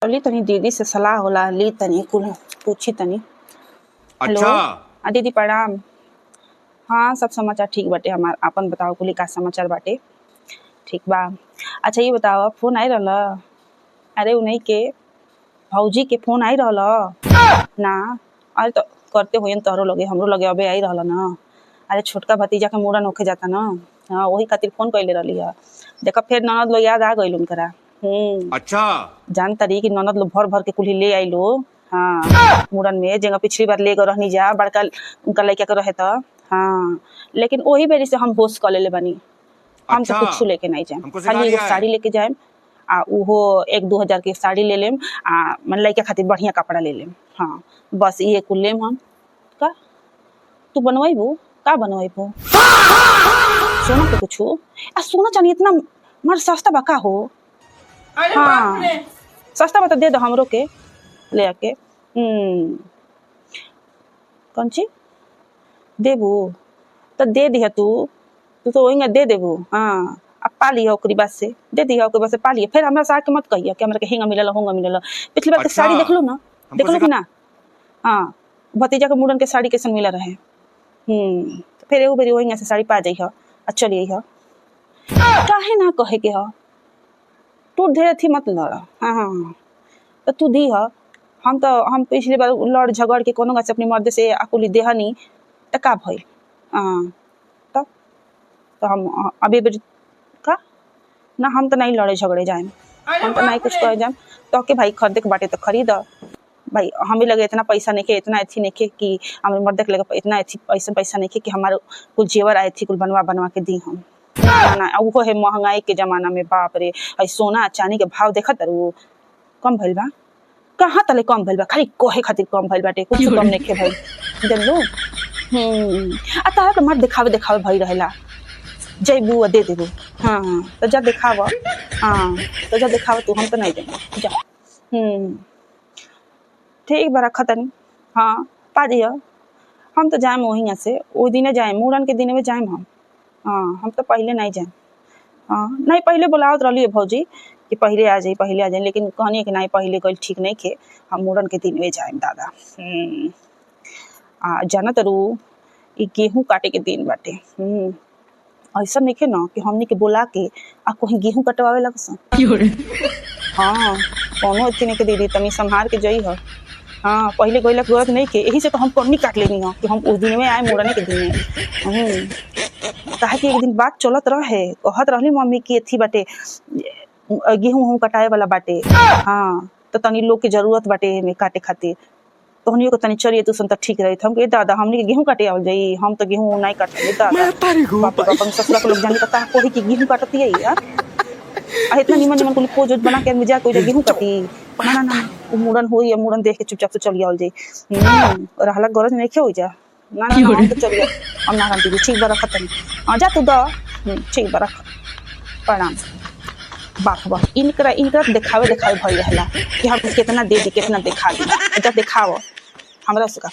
चली तनी दीदी से सलाह होला ली तनी कुल पूछी तनी। हेलो अच्छा दीदी प्रणाम। हाँ सब समाचार ठीक बाटे हमार, आपन बताओ कुली का समाचार बाटे? ठीक बा। अच्छा ये बताओ फोन आई रहल? अरे उ नहीं के भौजी के फोन आई रहल ना? अरे तो करते हुए तोहरो लगे हमरो लगे अबे आई रहल ना। अरे छोटका भतीजा के मूड़न होके जाता ना, हाँ वही खातिर फोन कैले रहली है। देखा फिर ननद लोग याद आ गइल उनकरा। अच्छा जान तारी कि ननद लोग भर भर के कुली ले आई लो। हाँ मूड़न में जगह पिछली बार ले रहनी जा बड़का उनका लड़का के रहे था। हाँ लेकिन वही बेरी से हम होश कर ले बनी, हम तो अच्छा कुछ लेके नहीं जाए, हमको सिखा खाली एगो रिया है। साड़ी लेके जाए आ उहो 1-2 हज़ार के साड़ी ले लेम आ मन लड़का खातिर बढ़िया कपड़ा ले लेम। हाँ बस ये कुल लेम हम। का तू बनवाइबू? का बनवाइबू? सोना के कुछ आ सोना चांदी इतना मार सस्ता बा का हो? हाँ सस्ता बता दे दो हमरो के ले आके। कौन ची देबू तो दे दिया तू तो वही दे देबू। हाँ अब पा लिया ओकरी बात से दे दिया, ओकरी बात से पा लिया, फिर हमरा से आके मत कहिए कि हमरा के हेंगा मिलल होंगा मिलल। पिछली बार के अच्छा साड़ी देख लो ना, हमको देख लो सिखा कि ना? हाँ भतीजा के मूड़न के साड़ी कैसन मिला रहे। तो फिर एगो बेरी वही से साड़ी पा जाइ ह। चलिए ह काहे ना कहे के ह, तू ढेर थी मत लड़। हाँ तो तू दी ह। हम पिछली बार लड़ झगड़ के कोनो से अपनी मर्द से आकुली देहनी तो का भइल? हाँ तो हम अभी का ना, हम तो नहीं लड़े झगड़े जाए, हम तो नहीं कुछ कहे जाए। तो के भाई खरीदे के बाटे तो खरीद भाई, हमें लगे इतना पैसा नहीं के, इतना अथी नहीं के कि हमारे मर्द के लगे इतना अथी पैसा नहीं के कि हमारे कुल जेवर आए थी कुल बनवा के दी हम। ना ना वो है महंगाई के जमाना में बाप रे, सोना चांदी के भाव देखा तारू कम भइल बा? कहाँ तले कम भइल बा, खाली कोहे खातिर कम भइल बाटे, कुछ कम नहीं के भाई जानलू। आ तारा के मर्द दिखावे भई रहेला, जैबू दे देबू। हाँ तो जा दिखावा। हाँ तो जा दिखावा तू, हम तो नहीं देंगे जा। ठीक बा रखा तनी। हाँ पा दिया, हम तो जाए वहीं से वो दिन जाए मूड़न के दिन में जाए हम। हाँ हम तो पहले नहीं जाए। हाँ नहीं पहले बुलावत रही भौजी कि पहले आ जाए, लेकिन कहनी कि नहीं पहले गई ठीक नहीं खे, हम मूड़न के दिन में जाए दादा। जाना तरू ई गेहूं काटे के दिन बाटे। ऐसा नहीं खे ना कि हमनी के बोला के आ कहीं गेहूं कटवावे लगसन। हाँ कोनो अथी नहीं के दीदी तनी संभाल के जई ह। हाँ पहले गईला के जरूरत नहीं के, यही से तो हम कन्नी काट लेनी हो कि हम उस दिन में आए मूड़ने के दिन में। काहे कि एक दिन बात चलत रहे, कहत रहली मम्मी की अथी बाटे गेहूं कटाए वाला बाटे। हाँ तो तनी लोग के जरूरत बाटे में काटे खातिर, तो हमनियो को तनी चलिए तू तो ठीक रही। हम के दादा हमनी के गेहूं काटे आवल जाई, हम तो गेहूं नहीं काटते दादा। बाप रे बाप ससुरा के लोग जाने का कोही की गेहूं काटती है यार। इतना निमन कुल पोज बना के मजा कोई गेहूं काटी ना ना वो मूड़न होई, मूड़न देख के चुपचाप से चली आवल जाई। रहला गरज नहीं खे हो जा ना ना हम तो चलिए हम ना दीदी ठीक बा रखा तनी। हाँ जा तू द ठीक बा रख प्रणाम। बाप इनकरा दिखावे भई रहला कि हम कितना दे दी कितना दिखा दी, जा दिखाओ हमरा से का।